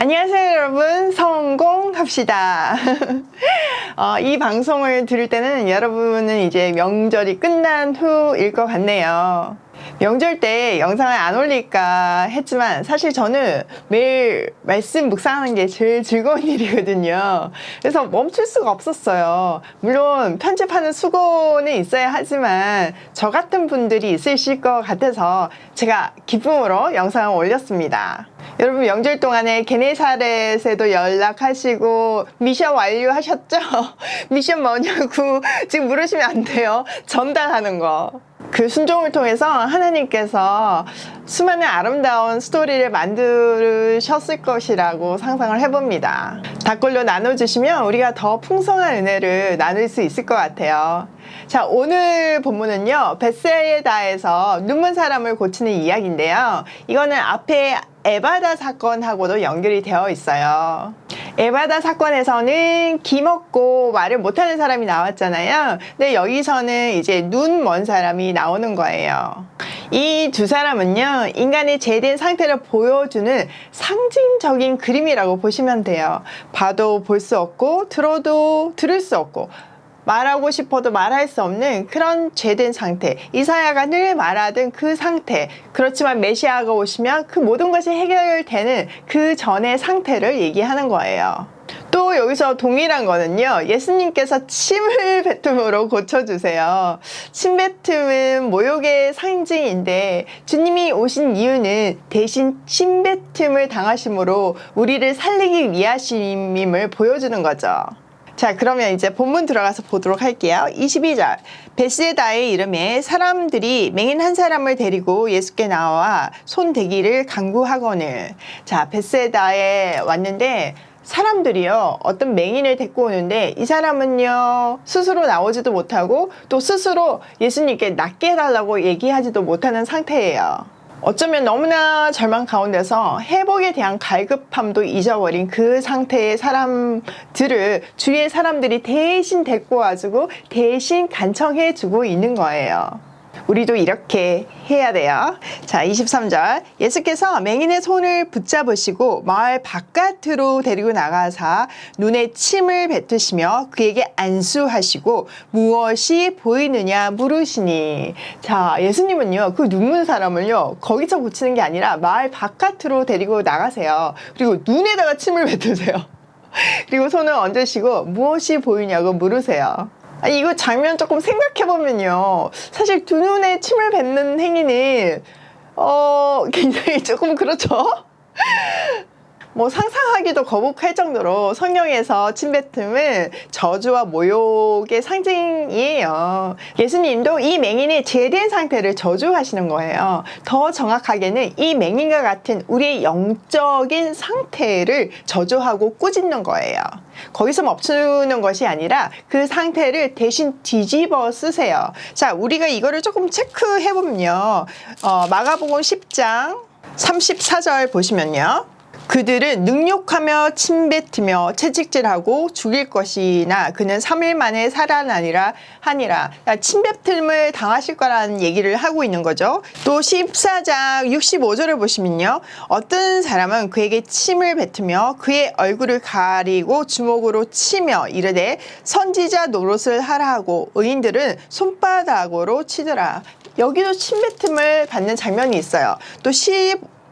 안녕하세요 여러분, 성공합시다. 이 방송을 들을 때는 여러분은 이제 명절이 끝난 후일 것 같네요. 명절 때 영상을 안 올릴까 했지만 사실 저는 매일 말씀 묵상하는 게 제일 즐거운 일이거든요. 그래서 멈출 수가 없었어요. 물론 편집하는 수고는 있어야 하지만 저 같은 분들이 있으실 것 같아서 제가 기쁨으로 영상을 올렸습니다. 여러분 명절 동안에 게네사렛에도 연락하시고 미션 완료하셨죠? 미션 뭐냐고 지금 물으시면 안 돼요. 전달하는 거. 그 순종을 통해서 하나님께서 수많은 아름다운 스토리를 만드셨을 것이라고 상상을 해봅니다. 닭골로 나눠주시면 우리가 더 풍성한 은혜를 나눌 수 있을 것 같아요. 자, 오늘 본문은요, 벳세다에서 눈먼 사람을 고치는 이야기인데요. 이거는 앞에 에바다 사건하고도 연결이 되어 있어요. 에바다 사건에서는 기먹고 말을 못하는 사람이 나왔잖아요. 근데 여기서는 이제 눈 먼 사람이 나오는 거예요. 이 두 사람은요, 인간의 죄된 상태를 보여주는 상징적인 그림이라고 보시면 돼요. 봐도 볼 수 없고 들어도 들을 수 없고 말하고 싶어도 말할 수 없는 그런 죄된 상태, 이사야가 늘 말하던 그 상태. 그렇지만 메시아가 오시면 그 모든 것이 해결되는 그 전의 상태를 얘기하는 거예요. 또 여기서 동일한 거는요, 예수님께서 침을 뱉음으로 고쳐주세요. 침 뱉음은 모욕의 상징인데 주님이 오신 이유는 대신 침 뱉음을 당하심으로 우리를 살리기 위하심임을 보여주는 거죠. 자, 그러면 이제 본문 들어가서 보도록 할게요. 22절. 벳세다의 이름에 사람들이 맹인 한 사람을 데리고 예수께 나와 손 대기를 간구하거늘. 자, 벳세다에 왔는데 사람들이요, 어떤 맹인을 데리고 오는데 이 사람은요, 스스로 나오지도 못하고 또 스스로 예수님께 낫게 해달라고 얘기하지도 못하는 상태예요. 어쩌면 너무나 절망 가운데서 회복에 대한 갈급함도 잊어버린 그 상태의 사람들을 주위의 사람들이 대신 데리고 와주고 대신 간청해주고 있는 거예요. 우리도 이렇게 해야 돼요. 자, 23절. 예수께서 맹인의 손을 붙잡으시고 마을 바깥으로 데리고 나가사 눈에 침을 뱉으시며 그에게 안수하시고 무엇이 보이느냐 물으시니. 자, 예수님은요, 그 눈먼 사람을요, 거기서 고치는 게 아니라 마을 바깥으로 데리고 나가세요. 그리고 눈에다가 침을 뱉으세요. 그리고 손을 얹으시고 무엇이 보이냐고 물으세요. 아니, 이거 장면 조금 생각해보면요, 사실 두 눈에 침을 뱉는 행위는 굉장히 조금 그렇죠? 뭐 상상하기도 거북할 정도로 성경에서 침뱉음은 저주와 모욕의 상징이에요. 예수님도 이 맹인의 죄된 상태를 저주하시는 거예요. 더 정확하게는 이 맹인과 같은 우리의 영적인 상태를 저주하고 꾸짖는 거예요. 거기서 멈추는 것이 아니라 그 상태를 대신 뒤집어 쓰세요. 자, 우리가 이거를 조금 체크해보면요, 마가복음 10장 34절 보시면요, 그들은 능욕하며 침뱉으며 채찍질하고 죽일 것이나 그는 3일 만에 살아나니라 하니라. 침뱉음을 당하실 거라는 얘기를 하고 있는 거죠. 또 14장 65절을 보시면요, 어떤 사람은 그에게 침을 뱉으며 그의 얼굴을 가리고 주먹으로 치며 이르되 선지자 노릇을 하라 하고 의인들은 손바닥으로 치더라. 여기도 침뱉음을 받는 장면이 있어요. 또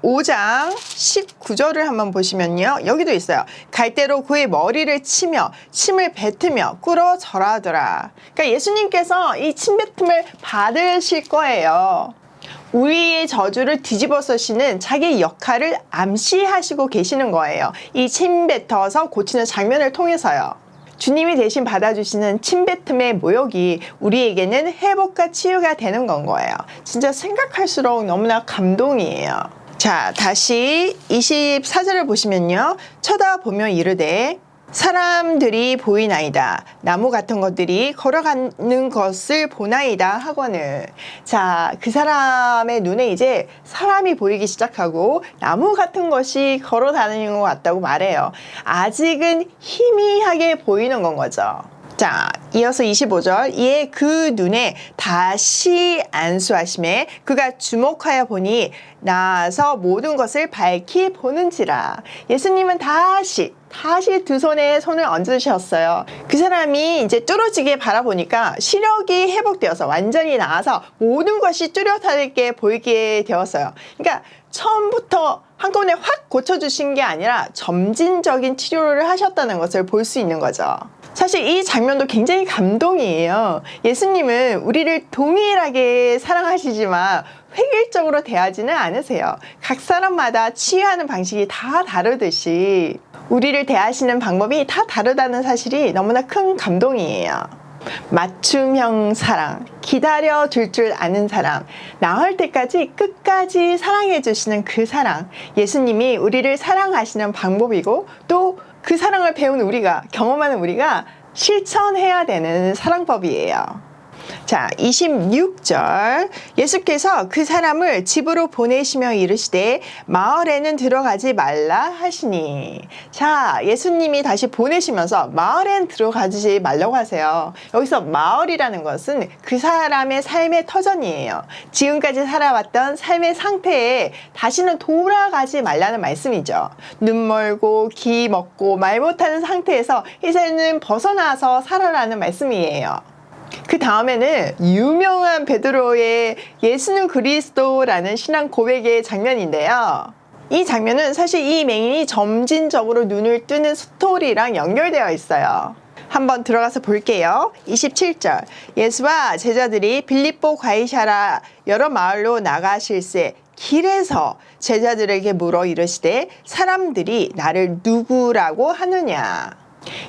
5장 19절을 한번 보시면요, 여기도 있어요. 갈대로 그의 머리를 치며 침을 뱉으며 꿇어 절하더라. 그러니까 예수님께서 이 침뱉음을 받으실 거예요. 우리의 저주를 뒤집어 쓰시는 자기의 역할을 암시하시고 계시는 거예요. 이 침뱉어서 고치는 장면을 통해서요. 주님이 대신 받아주시는 침뱉음의 모욕이 우리에게는 회복과 치유가 되는 건 거예요. 진짜 생각할수록 너무나 감동이에요. 자, 다시 24절을 보시면요, 쳐다보며 이르되 사람들이 보이나이다. 나무 같은 것들이 걸어가는 것을 보나이다 하거늘. 자, 그 사람의 눈에 이제 사람이 보이기 시작하고 나무 같은 것이 걸어 다니는 것 같다고 말해요. 아직은 희미하게 보이는 건 거죠. 자, 이어서 25절. 이에 그 눈에 다시 안수하심에 그가 주목하여 보니 나아서 모든 것을 밝히 보는지라. 예수님은 다시 두 손에 손을 얹으셨어요. 그 사람이 이제 뚫어지게 바라보니까 시력이 회복되어서 완전히 나아서 모든 것이 뚜렷하게 보이게 되었어요. 그러니까 처음부터 한꺼번에 확 고쳐주신 게 아니라 점진적인 치료를 하셨다는 것을 볼 수 있는 거죠. 사실 이 장면도 굉장히 감동이에요. 예수님은 우리를 동일하게 사랑하시지만 획일적으로 대하지는 않으세요. 각 사람마다 치유하는 방식이 다 다르듯이 우리를 대하시는 방법이 다 다르다는 사실이 너무나 큰 감동이에요. 맞춤형 사랑, 기다려줄 줄 아는 사람, 나을 때까지 끝까지 사랑해 주시는 그 사랑, 예수님이 우리를 사랑하시는 방법이고 또 그 사랑을 배운 우리가, 경험하는 우리가 실천해야 되는 사랑법이에요. 자, 26절. 예수께서 그 사람을 집으로 보내시며 이르시되 마을에는 들어가지 말라 하시니. 자, 예수님이 다시 보내시면서 마을엔 들어가지 말라고 하세요. 여기서 마을이라는 것은 그 사람의 삶의 터전이에요. 지금까지 살아왔던 삶의 상태에 다시는 돌아가지 말라는 말씀이죠. 눈 멀고 귀 먹고 말 못하는 상태에서 이제는 벗어나서 살아라는 말씀이에요. 그 다음에는 유명한 베드로의 예수는 그리스도라는 신앙 고백의 장면인데요. 이 장면은 사실 이 맹인이 점진적으로 눈을 뜨는 스토리랑 연결되어 있어요. 한번 들어가서 볼게요. 27절. 예수와 제자들이 빌립보 가이사랴 여러 마을로 나가실새 길에서 제자들에게 물어 이르시되 사람들이 나를 누구라고 하느냐.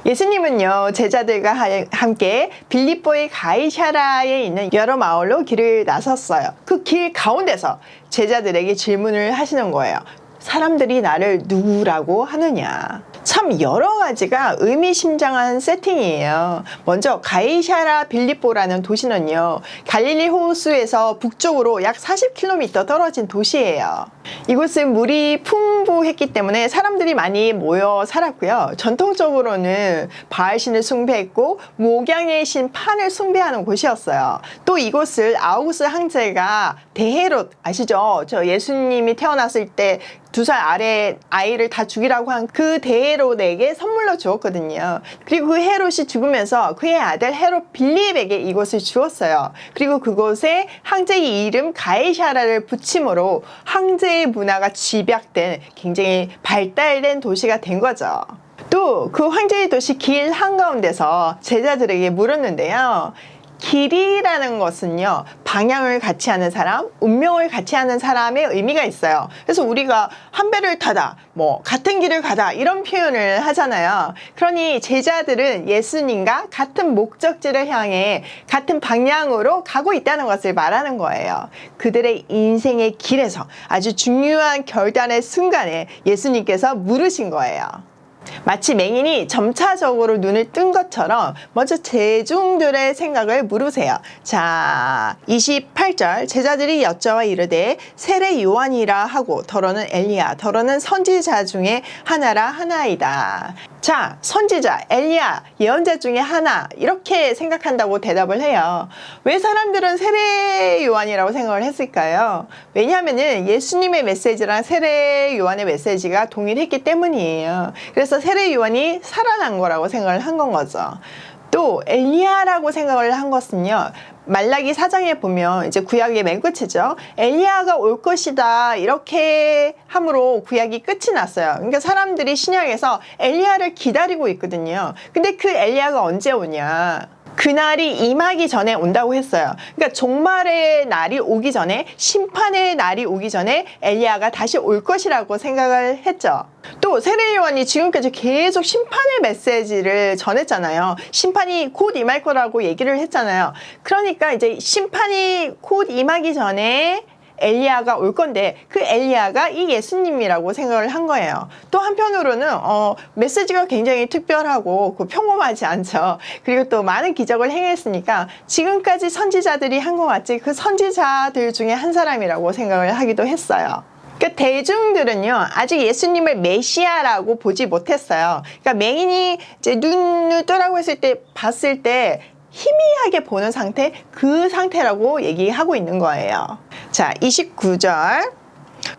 예수님은요, 제자들과 함께 빌립보의 가이사랴에 있는 여러 마을로 길을 나섰어요. 그 길 가운데서 제자들에게 질문을 하시는 거예요. 사람들이 나를 누구라고 하느냐. 참 여러 가지가 의미심장한 세팅이에요. 먼저 가이사랴 빌립보라는 도시는요, 갈릴리 호수에서 북쪽으로 약 40km 떨어진 도시예요. 이곳은 물이 풍부했기 때문에 사람들이 많이 모여 살았고요. 전통적으로는 바알신을 숭배했고 목양의 신 판을 숭배하는 곳이었어요. 또 이곳을 아우구스 황제가 대헤롯 아시죠? 저 예수님이 태어났을 때 2살 아래 아이를 다 죽이라고 한 그 대헤롯에게 선물로 주었거든요. 그리고 그 헤롯이 죽으면서 그의 아들 헤롯 빌립에게 이곳을 주었어요. 그리고 그곳에 황제의 이름 가이사랴를 붙임으로 황제의 문화가 집약된 굉장히 발달된 도시가 된 거죠. 또 그 황제의 도시 길 한가운데서 제자들에게 물었는데요. 길이라는 것은요, 방향을 같이 하는 사람, 운명을 같이 하는 사람의 의미가 있어요. 그래서 우리가 한 배를 타다, 같은 길을 가다 이런 표현을 하잖아요. 그러니 제자들은 예수님과 같은 목적지를 향해 같은 방향으로 가고 있다는 것을 말하는 거예요. 그들의 인생의 길에서 아주 중요한 결단의 순간에 예수님께서 물으신 거예요. 마치 맹인이 점차적으로 눈을 뜬 것처럼 먼저 대중들의 생각을 물으세요. 자, 28절. 제자들이 여쭤와 이르되 세례 요한이라 하고 더러는 엘리야 더러는 선지자 중에 하나라 하나이다. 자, 선지자, 엘리야, 예언자 중에 하나 이렇게 생각한다고 대답을 해요. 왜 사람들은 세례 요한이라고 생각을 했을까요? 왜냐하면은 예수님의 메시지랑 세례 요한의 메시지가 동일했기 때문이에요. 그래서 세례 요한이 살아난 거라고 생각을 한 건 거죠. 또 엘리야라고 생각을 한 것은요, 말라기 4장에 보면 이제 구약의 맨 끝이죠. 엘리야가 올 것이다 이렇게 함으로 구약이 끝이 났어요. 그러니까 사람들이 신약에서 엘리야를 기다리고 있거든요. 근데 그 엘리야가 언제 오냐? 그날이 임하기 전에 온다고 했어요. 그러니까 종말의 날이 오기 전에, 심판의 날이 오기 전에 엘리야가 다시 올 것이라고 생각을 했죠. 또 세례 요한이 지금까지 계속 심판의 메시지를 전했잖아요. 심판이 곧 임할 거라고 얘기를 했잖아요. 그러니까 이제 심판이 곧 임하기 전에 엘리야가 올 건데 그 엘리야가 이 예수님이라고 생각을 한 거예요. 또 한편으로는 메시지가 굉장히 특별하고 평범하지 않죠. 그리고 또 많은 기적을 행했으니까 지금까지 선지자들이 한 것 같이 그 선지자들 중에 한 사람이라고 생각을 하기도 했어요. 그러니까 대중들은요, 아직 예수님을 메시아라고 보지 못했어요. 그러니까 맹인이 이제 눈을 뜨라고 했을 때, 봤을 때 희미하게 보는 상태, 그 상태라고 얘기하고 있는 거예요. 자, 29절.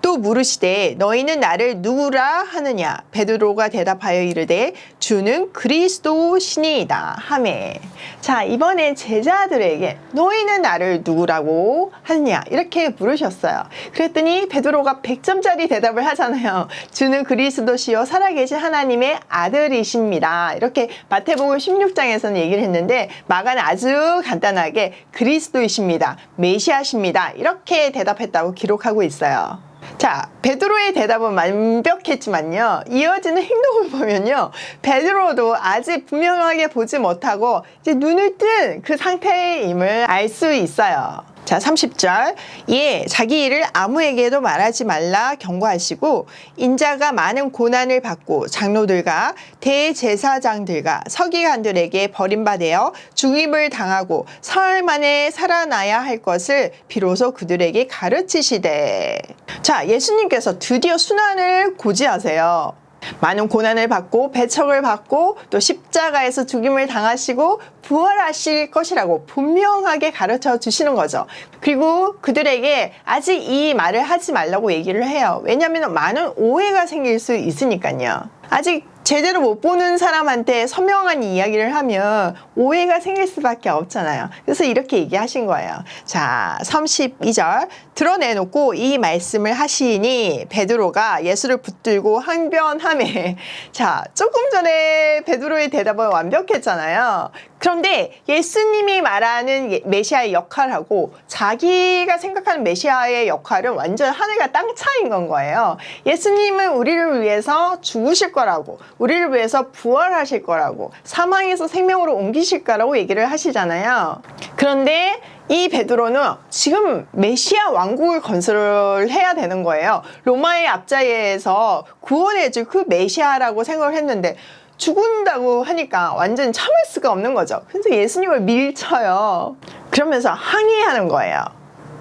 또 물으시되 너희는 나를 누구라 하느냐? 베드로가 대답하여 이르되 주는 그리스도시니이다 하매. 자, 이번에 제자들에게 너희는 나를 누구라고 하느냐? 이렇게 물으셨어요. 그랬더니 베드로가 100점짜리 대답을 하잖아요. 주는 그리스도시요 살아계신 하나님의 아들이십니다. 이렇게 마태복음 16장에서는 얘기를 했는데 마가는 아주 간단하게 그리스도이십니다. 메시아십니다. 이렇게 대답했다고 기록하고 있어요. 자, 베드로의 대답은 완벽했지만요, 이어지는 행동을 보면요, 베드로도 아직 분명하게 보지 못하고 이제 눈을 뜬 그 상태임을 알 수 있어요. 자, 30절. 예, 자기 일을 아무에게도 말하지 말라 경고하시고 인자가 많은 고난을 받고 장로들과 대제사장들과 서기관들에게 버림받아 죽임을 당하고 사흘 만에 살아나야 할 것을 비로소 그들에게 가르치시되. 자, 예수님께서 드디어 순환을 고지하세요. 많은 고난을 받고 배척을 받고 또 십자가에서 죽임을 당하시고 부활하실 것이라고 분명하게 가르쳐 주시는 거죠. 그리고 그들에게 아직 이 말을 하지 말라고 얘기를 해요. 왜냐하면 많은 오해가 생길 수 있으니까요. 아직 제대로 못 보는 사람한테 선명한 이야기를 하면 오해가 생길 수밖에 없잖아요. 그래서 이렇게 얘기하신 거예요. 자, 32절. 드러내놓고 이 말씀을 하시니 베드로가 예수를 붙들고 항변하매. 자, 조금 전에 베드로의 대답은 완벽했잖아요. 그런데 예수님이 말하는 메시아의 역할하고 자기가 생각하는 메시아의 역할은 완전 하늘과 땅 차이인 건 거예요. 예수님은 우리를 위해서 죽으실 거라고, 우리를 위해서 부활하실 거라고, 사망에서 생명으로 옮기실 거라고 얘기를 하시잖아요. 그런데 이 베드로는 지금 메시아 왕국을 건설해야 되는 거예요. 로마의 압제에서 구원해줄 그 메시아라고 생각을 했는데 죽은다고 하니까 완전 참을 수가 없는 거죠. 그래서 예수님을 밀쳐요. 그러면서 항의하는 거예요.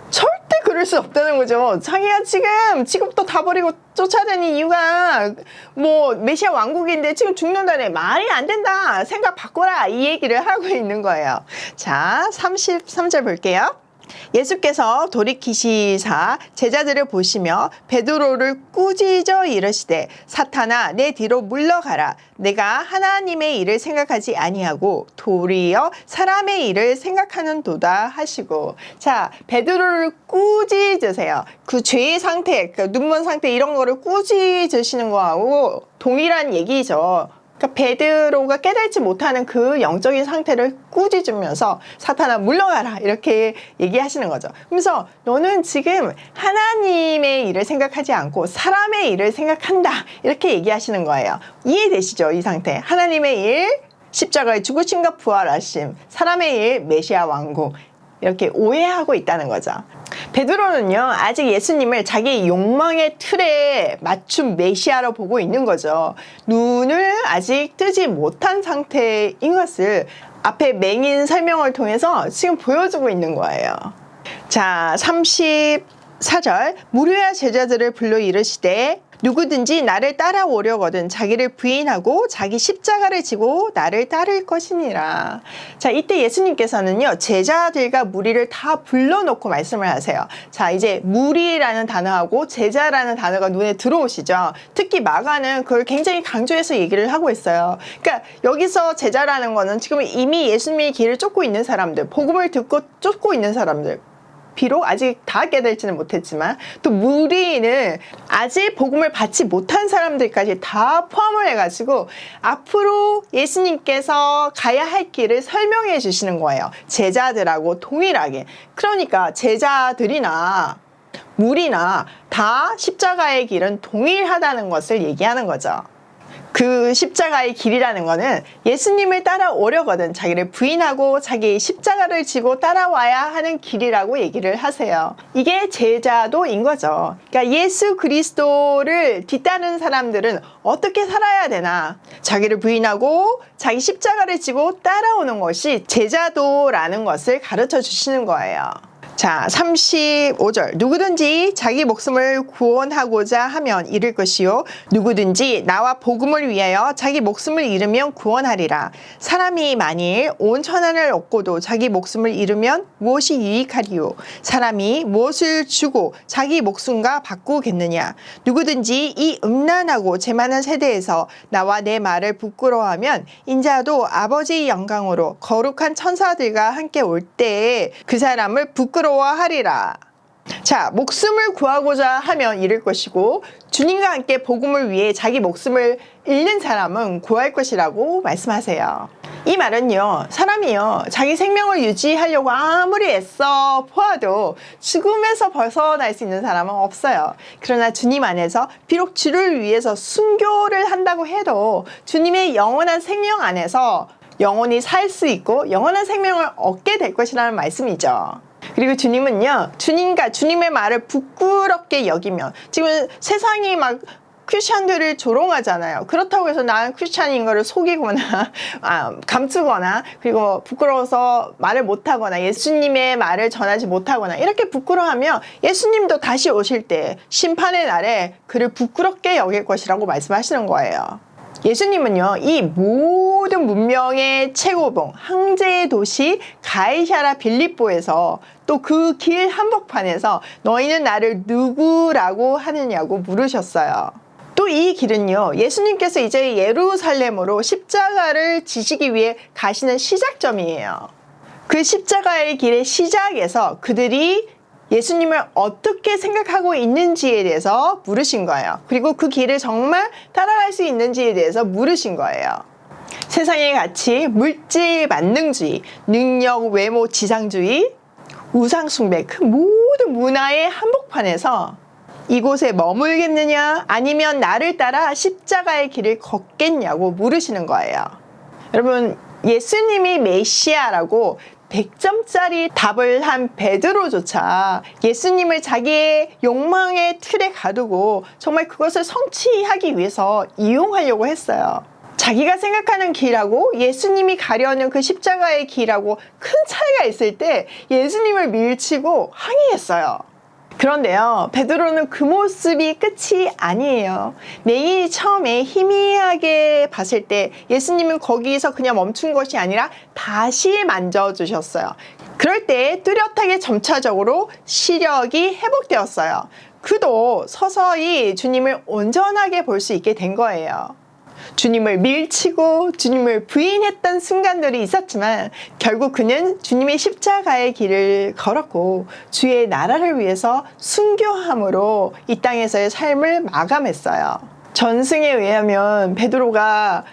절대 그럴 수 없다는 거죠. 자기가 지금 직업도 다 버리고 쫓아다니는 이유가 뭐 메시아 왕국인데 지금 죽는다네. 말이 안 된다. 생각 바꿔라. 이 얘기를 하고 있는 거예요. 자, 33절 볼게요. 예수께서 돌이키시사 제자들을 보시며 베드로를 꾸짖어 이르시되 사탄아 내 뒤로 물러가라. 내가 하나님의 일을 생각하지 아니하고 도리어 사람의 일을 생각하는도다 하시고. 자, 베드로를 꾸짖으세요. 그 죄의 상태, 그 눈먼 상태 이런 거를 꾸짖으시는 거하고 동일한 얘기죠. 그러니까 베드로가 깨닫지 못하는 그 영적인 상태를 꾸짖으면서 사탄아 물러가라 이렇게 얘기하시는 거죠. 그래서 너는 지금 하나님의 일을 생각하지 않고 사람의 일을 생각한다 이렇게 얘기하시는 거예요. 이해되시죠? 이 상태. 하나님의 일, 십자가의 죽으심과 부활하심, 사람의 일, 메시아 왕국 이렇게 오해하고 있다는 거죠. 베드로는요 아직 예수님을 자기 욕망의 틀에 맞춘 메시아로 보고 있는 거죠. 눈을 아직 뜨지 못한 상태인 것을 앞에 맹인 설명을 통해서 지금 보여주고 있는 거예요. 자, 34절. 무료야 제자들을 불러 이르시되 누구든지 나를 따라오려거든 자기를 부인하고 자기 십자가를 지고 나를 따를 것이니라. 자, 이때 예수님께서는요 제자들과 무리를 다 불러놓고 말씀을 하세요. 자, 이제 무리라는 단어하고 제자라는 단어가 눈에 들어오시죠. 특히 마가는 그걸 굉장히 강조해서 얘기를 하고 있어요. 그러니까 여기서 제자라는 거는 지금 이미 예수님의 길을 쫓고 있는 사람들, 복음을 듣고 쫓고 있는 사람들, 비록 아직 다 깨달지는 못했지만 또 무리는 아직 복음을 받지 못한 사람들까지 다 포함을 해가지고 앞으로 예수님께서 가야 할 길을 설명해 주시는 거예요. 제자들하고 동일하게. 그러니까 제자들이나 무리나 다 십자가의 길은 동일하다는 것을 얘기하는 거죠. 그 십자가의 길이라는 거는 예수님을 따라오려거든 자기를 부인하고 자기 십자가를 지고 따라와야 하는 길이라고 얘기를 하세요. 이게 제자도인 거죠. 그러니까 예수 그리스도를 뒤따르는 사람들은 어떻게 살아야 되나, 자기를 부인하고 자기 십자가를 지고 따라오는 것이 제자도라는 것을 가르쳐 주시는 거예요. 자, 35절. 누구든지 자기 목숨을 구원하고자 하면 잃을 것이요. 누구든지 나와 복음을 위하여 자기 목숨을 잃으면 구원하리라. 사람이 만일 온 천하를 얻고도 자기 목숨을 잃으면 무엇이 유익하리요. 사람이 무엇을 주고 자기 목숨과 바꾸겠느냐. 누구든지 이 음란하고 재만한 세대에서 나와 내 말을 부끄러워하면 인자도 아버지의 영광으로 거룩한 천사들과 함께 올 때에 그 사람을 부끄러워하리라. 자, 목숨을 구하고자 하면 잃을 것이고 주님과 함께 복음을 위해 자기 목숨을 잃는 사람은 구할 것이라고 말씀하세요. 이 말은요, 사람이요 자기 생명을 유지하려고 아무리 애써 보아도 죽음에서 벗어날 수 있는 사람은 없어요. 그러나 주님 안에서 비록 주를 위해서 순교를 한다고 해도 주님의 영원한 생명 안에서 영원히 살 수 있고 영원한 생명을 얻게 될 것이라는 말씀이죠. 그리고 주님은요, 주님의 말을 부끄럽게 여기면, 지금 세상이 막 크리스찬들을 조롱하잖아요. 그렇다고 해서 나는 크리스찬인 거를 속이거나 감추거나 그리고 부끄러워서 말을 못하거나 예수님의 말을 전하지 못하거나 이렇게 부끄러워하면 예수님도 다시 오실 때 심판의 날에 그를 부끄럽게 여길 것이라고 말씀하시는 거예요. 예수님은요, 이 모든 문명의 최고봉, 황제의 도시 가이사랴 빌립보에서 또 그 길 한복판에서 너희는 나를 누구라고 하느냐고 물으셨어요. 또 이 길은요, 예수님께서 이제 예루살렘으로 십자가를 지시기 위해 가시는 시작점이에요. 그 십자가의 길의 시작에서 그들이 예수님을 어떻게 생각하고 있는지에 대해서 물으신 거예요. 그리고 그 길을 정말 따라갈 수 있는지에 대해서 물으신 거예요. 세상의 가치, 물질 만능주의, 능력, 외모, 지상주의, 우상숭배, 그 모든 문화의 한복판에서 이곳에 머물겠느냐 아니면 나를 따라 십자가의 길을 걷겠냐고 물으시는 거예요. 여러분, 예수님이 메시아라고 100점짜리 답을 한 베드로조차 예수님을 자기의 욕망의 틀에 가두고 정말 그것을 성취하기 위해서 이용하려고 했어요. 자기가 생각하는 길하고 예수님이 가려는 그 십자가의 길하고 큰 차이가 있을 때 예수님을 밀치고 항의했어요. 그런데요, 베드로는 그 모습이 끝이 아니에요. 매일 처음에 희미하게 봤을 때 예수님은 거기서 그냥 멈춘 것이 아니라 다시 만져주셨어요. 그럴 때 뚜렷하게 점차적으로 시력이 회복되었어요. 그도 서서히 주님을 온전하게 볼 수 있게 된 거예요. 주님을 밀치고 주님을 부인했던 순간들이 있었지만 결국 그는 주님의 십자가의 길을 걸었고 주의 나라를 위해서 순교함으로 이 땅에서의 삶을 마감했어요. 전승에 의하면 베드로가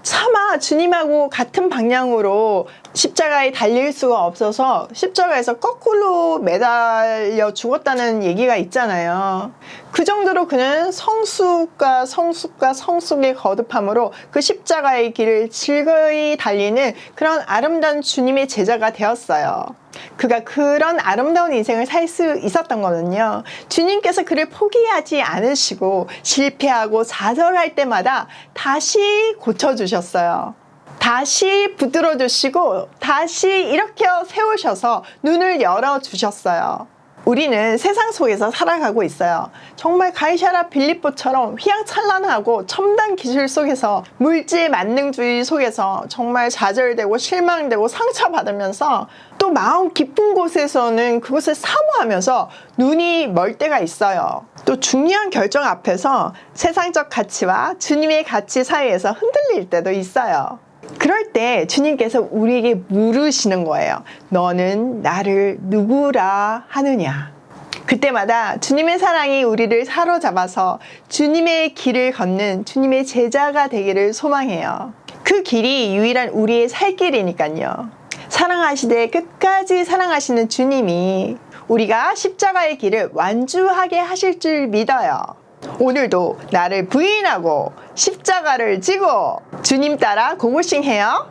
차마 주님하고 같은 방향으로 십자가에 달릴 수가 없어서 십자가에서 거꾸로 매달려 죽었다는 얘기가 있잖아요. 그 정도로 그는 성숙과 성숙의 거듭함으로 그 십자가의 길을 즐거이 달리는 그런 아름다운 주님의 제자가 되었어요. 그가 그런 아름다운 인생을 살 수 있었던 거는요, 주님께서 그를 포기하지 않으시고 실패하고 좌절할 때마다 다시 고쳐주셨어요. 다시 붙들어 주시고 다시 일으켜 세우셔서 눈을 열어주셨어요. 우리는 세상 속에서 살아가고 있어요. 정말 가이사랴 빌립보처럼 휘황찬란하고 첨단 기술 속에서 물질 만능주의 속에서 정말 좌절되고 실망되고 상처받으면서 또 마음 깊은 곳에서는 그것을 사모하면서 눈이 멀 때가 있어요. 또 중요한 결정 앞에서 세상적 가치와 주님의 가치 사이에서 흔들릴 때도 있어요. 그럴 때 주님께서 우리에게 물으시는 거예요. 너는 나를 누구라 하느냐? 그때마다 주님의 사랑이 우리를 사로잡아서 주님의 길을 걷는 주님의 제자가 되기를 소망해요. 그 길이 유일한 우리의 살 길이니까요. 사랑하시되 끝까지 사랑하시는 주님이 우리가 십자가의 길을 완주하게 하실 줄 믿어요. 오늘도 나를 부인하고 십자가를 지고 주님 따라 고고싱 해요.